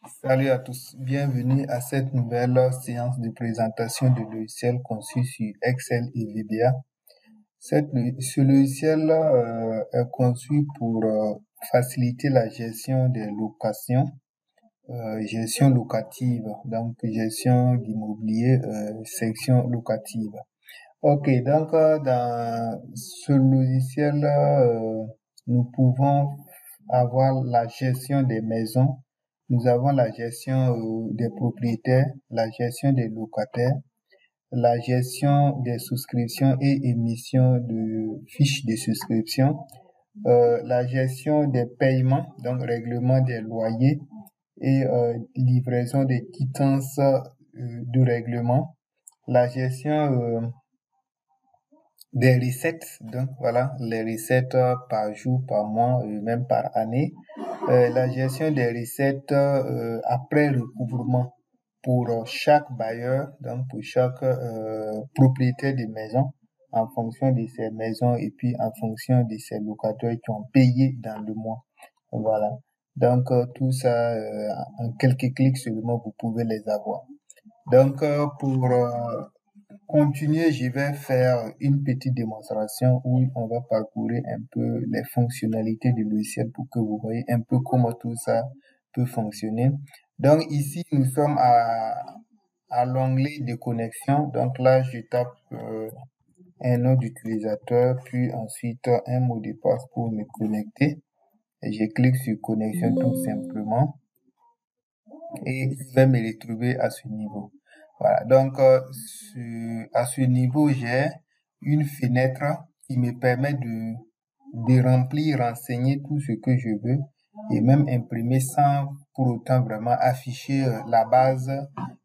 Salut à tous, bienvenue à cette nouvelle séance de présentation de logiciels conçus sur Excel et VBA. Ce logiciel est conçu pour faciliter la gestion des locations, gestion locative, donc gestion d'immobilier, section locative. Ok, donc dans ce logiciel, nous pouvons avoir la gestion des maisons, nous avons la gestion des propriétaires, la gestion des locataires, la gestion des souscriptions et émission de fiches de souscription, la gestion des paiements, donc règlement des loyers et livraison des quittances de règlement, la gestion des recettes, donc voilà, les recettes par jour, par mois, même par année. La gestion des recettes après recouvrement pour chaque bailleur, donc pour chaque propriétaire de maison, en fonction de ces maisons et puis en fonction de ces locataires qui ont payé dans le mois. Voilà. Donc tout ça, en quelques clics seulement, vous pouvez les avoir. Donc pour continuer, je vais faire une petite démonstration où on va parcourir un peu les fonctionnalités du logiciel pour que vous voyez un peu comment tout ça peut fonctionner. Donc ici, nous sommes à l'onglet de connexion. Donc là, je tape un nom d'utilisateur, puis ensuite un mot de passe pour me connecter. Et je clique sur connexion tout simplement et je vais me retrouver à ce niveau. Voilà, donc à ce niveau, j'ai une fenêtre qui me permet de remplir, renseigner tout ce que je veux et même imprimer sans pour autant vraiment afficher la base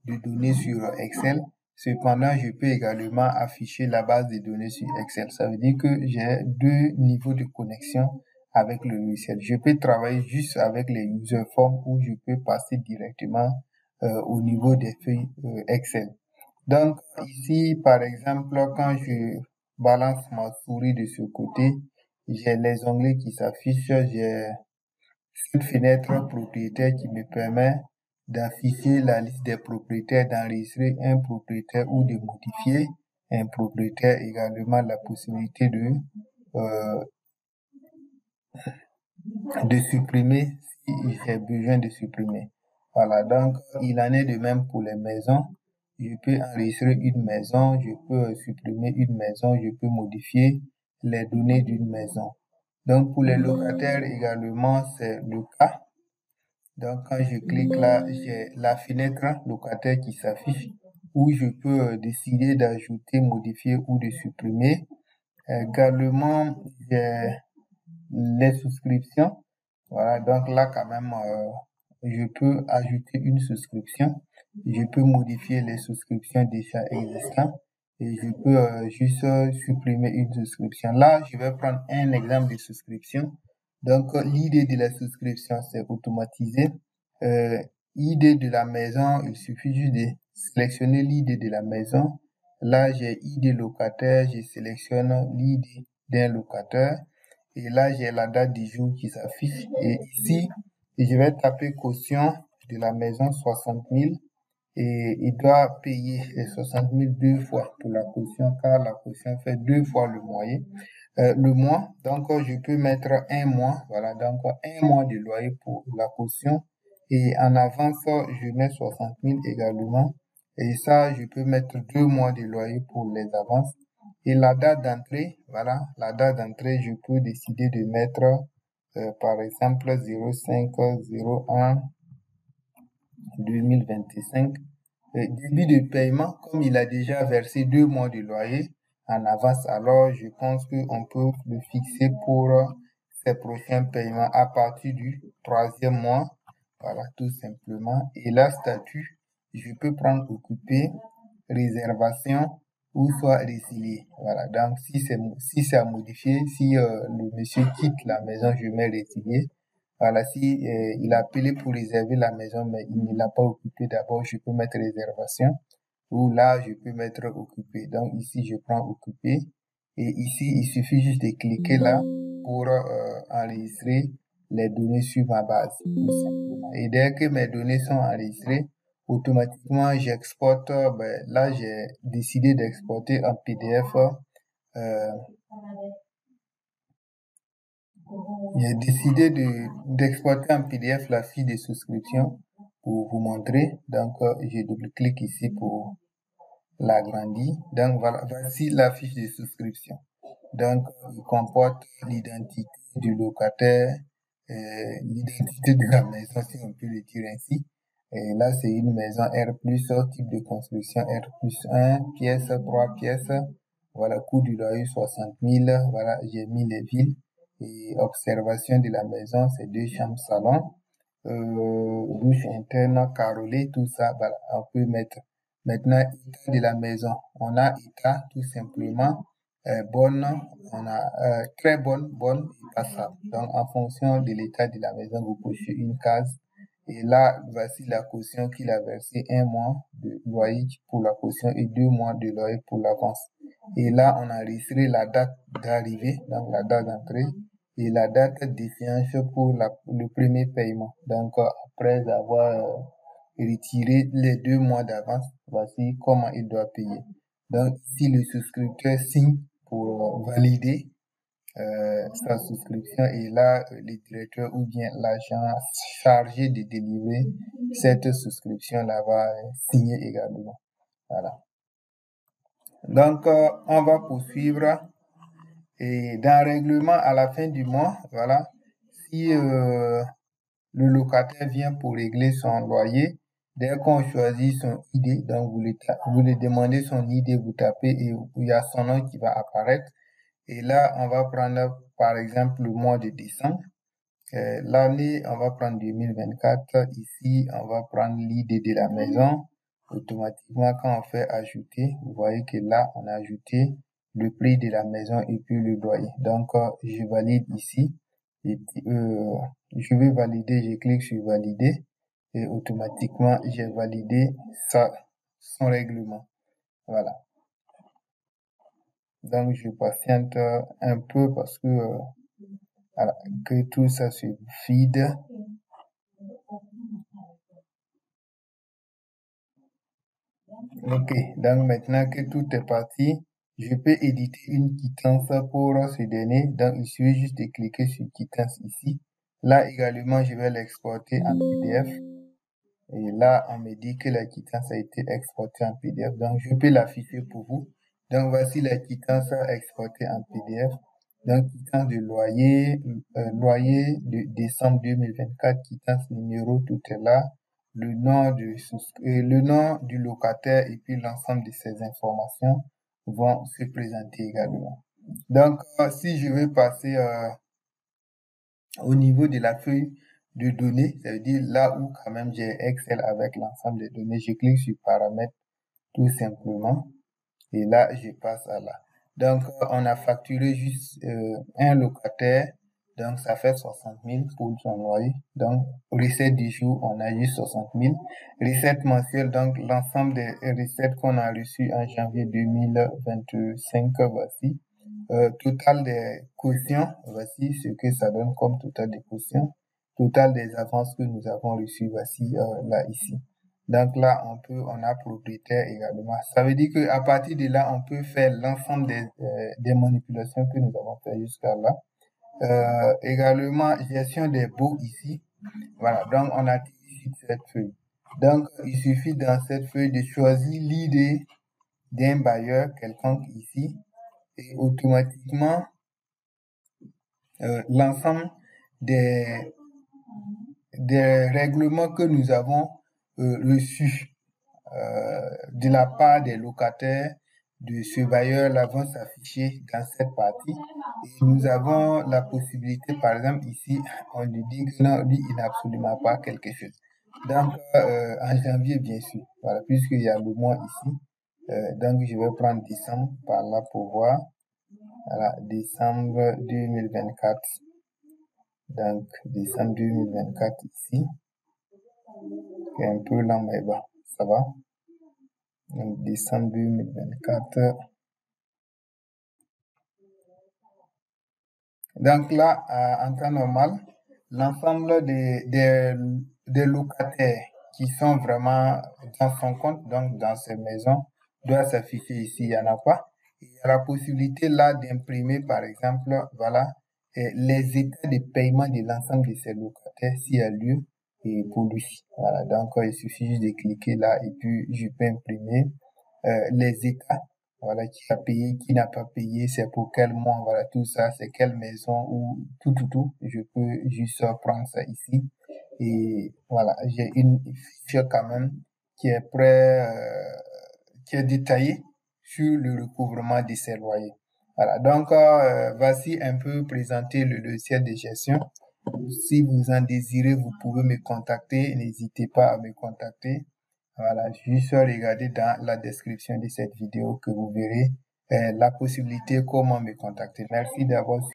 de données sur Excel. Cependant, je peux également afficher la base de données sur Excel. Ça veut dire que j'ai deux niveaux de connexion avec le logiciel. Je peux travailler juste avec les user forms ou je peux passer directement au niveau des feuilles Excel. Donc ici, par exemple, quand je balance ma souris de ce côté, j'ai les onglets qui s'affichent, j'ai cette fenêtre propriétaire qui me permet d'afficher la liste des propriétaires, d'enregistrer un propriétaire ou de modifier un propriétaire, également la possibilité de supprimer si j'ai besoin de supprimer. Voilà, donc il en est de même pour les maisons. Je peux enregistrer une maison, je peux supprimer une maison, je peux modifier les données d'une maison. Donc pour les locataires également, c'est le cas. Donc quand je clique là, j'ai la fenêtre locataire qui s'affiche où je peux décider d'ajouter, modifier ou de supprimer. Également, j'ai les souscriptions. Voilà, donc là quand même, je peux ajouter une souscription. Je peux modifier les souscriptions déjà existantes et je peux juste supprimer une souscription. Là, je vais prendre un exemple de souscription. Donc, l'idée de la souscription, c'est automatiser. Idée de la maison, il suffit juste de sélectionner l'idée de la maison. Là, j'ai idée locataire, je sélectionne l'idée d'un locataire. Et là, j'ai la date du jour qui s'affiche. Et ici, je vais taper caution de la maison 60 000. Et il doit payer les 60 000 deux fois pour la caution, car la caution fait deux fois le moyen. Le mois, donc je peux mettre un mois, voilà, donc un mois de loyer pour la caution. Et en avance, je mets 60 000 également. Et ça, je peux mettre 2 mois de loyer pour les avances. Et la date d'entrée, voilà, la date d'entrée, je peux décider de mettre, par exemple, 05/01 2025. Début de paiement, comme il a déjà versé 2 mois de loyer en avance, alors je pense qu'on peut le fixer pour ses prochains paiements à partir du troisième mois. Voilà, tout simplement. Et là, statut, je peux prendre occupé, réservation ou soit résilié. Voilà, donc si c'est à modifier, si le monsieur quitte la maison, je mets résilié. Voilà, si il a appelé pour réserver la maison, mais il ne l'a pas occupé d'abord, je peux mettre réservation. Ou là, je peux mettre occupé. Donc ici, je prends occupé. Et ici, il suffit juste de cliquer là pour enregistrer les données sur ma base, tout simplement. Et dès que mes données sont enregistrées, automatiquement, j'exporte, là, j'ai décidé d'exporter en PDF, j'ai décidé d'exporter en PDF la fiche de souscription pour vous montrer. Donc, je double-clique ici pour l'agrandir. Donc, voilà, voici la fiche de souscription. Donc, il comporte l'identité du locataire, l'identité de la maison, si on peut le dire ainsi. Et là, c'est une maison R+, type de construction R+1, pièce, 3 pièces. Voilà, coût du loyer 60 000. Voilà, j'ai mis les villes. Et observation de la maison, c'est 2 chambres salon, douche interne, carrelée, tout ça, voilà, on peut mettre. Maintenant, état de la maison. On a état, tout simplement, bonne, on a très bonne, bonne et passable. Donc, en fonction de l'état de la maison, vous cochez une case. Et là, voici la caution qu'il a versé, 1 mois de loyer pour la caution et 2 mois de loyer pour l'avance. Et là, on a enregistré la date d'arrivée, donc la date d'entrée, et la date d'échéance pour le premier paiement. Donc, après avoir retiré les 2 mois d'avance, voici comment il doit payer. Donc, ici, le souscripteur signe pour valider sa souscription et là, le directeur ou bien l'agent chargé de délivrer cette souscription-là va signer également. Voilà. Donc, on va poursuivre. Et dans le règlement, à la fin du mois, voilà, si le locataire vient pour régler son loyer, dès qu'on choisit son ID, donc vous lui demandez son ID, vous tapez et il y a son nom qui va apparaître. Et là, on va prendre par exemple le mois de décembre. L'année, on va prendre 2024. Ici, on va prendre l'ID de la maison. Automatiquement, quand on fait ajouter, vous voyez que là, on a ajouté le prix de la maison et puis le loyer. Donc, je valide ici. Et, je vais valider, je clique sur valider et automatiquement, j'ai validé son règlement. Voilà. Donc, je patiente un peu parce que, voilà, que tout ça se vide. Ok, donc maintenant que tout est parti, je peux éditer une quittance pour ce dernier. Donc, il suffit juste de cliquer sur quittance ici. Là également, je vais l'exporter en PDF. Et là, on me dit que la quittance a été exportée en PDF. Donc, je peux l'afficher pour vous. Donc, voici la quittance exportée en PDF. Donc, quittance de loyer, loyer de décembre 2024, quittance numéro, tout est là. Le nom du locataire et puis l'ensemble de ces informations vont se présenter également. Donc, si je veux passer au niveau de la feuille de données, ça veut dire là où quand même j'ai Excel avec l'ensemble des données, je clique sur paramètres tout simplement et là je passe à là. Donc on a facturé juste un locataire, donc ça fait 60 000 pour son loyer. Donc recette du jour, on a juste 60 000. Recette mensuelle, donc l'ensemble des recettes qu'on a reçues en janvier 2025, voici. Total des cautions, voici ce que ça donne comme total des cautions. Total des avances que nous avons reçues, voici là ici. Donc là, on a propriétaire également. Ça veut dire que à partir de là, on peut faire l'ensemble des manipulations que nous avons fait jusqu'à là. Également, gestion des baux ici. Voilà, donc on a ici cette feuille. Donc, il suffit dans cette feuille de choisir l'idée d'un bailleur quelconque ici et automatiquement l'ensemble des règlements que nous avons reçus de la part des locataires de ce bailleur-là vont s'afficher dans cette partie. Et nous avons la possibilité, par exemple, ici, on lui dit que non, lui, il n'a absolument pas quelque chose. Donc, en janvier, bien sûr, voilà, puisqu'il y a le mois ici. Donc, je vais prendre décembre par là pour voir. Voilà, décembre 2024. Donc, décembre 2024 ici. C'est un peu lent, mais bon, ça va. Donc, décembre 2024. Donc là, en temps normal, l'ensemble des locataires qui sont vraiment dans son compte, donc dans ces maisons, doit s'afficher ici. Il n'y en a pas. Il y a la possibilité là d'imprimer, par exemple, voilà, les états de paiement de l'ensemble de ces locataires s'il y a lieu et pour lui. Voilà, donc il suffit juste de cliquer là et puis je peux imprimer les états. Voilà, qui a payé, qui n'a pas payé, c'est pour quel mois, voilà, tout ça, c'est quelle maison ou tout. Je peux juste prendre ça ici. Et voilà, j'ai une fiche quand même qui est qui est détaillée sur le recouvrement de ces loyers. Voilà, donc voici un peu présenter le logiciel de gestion. Si vous en désirez, vous pouvez me contacter. N'hésitez pas à me contacter. Voilà, juste regardez dans la description de cette vidéo que vous verrez la possibilité comment me contacter. Merci d'avoir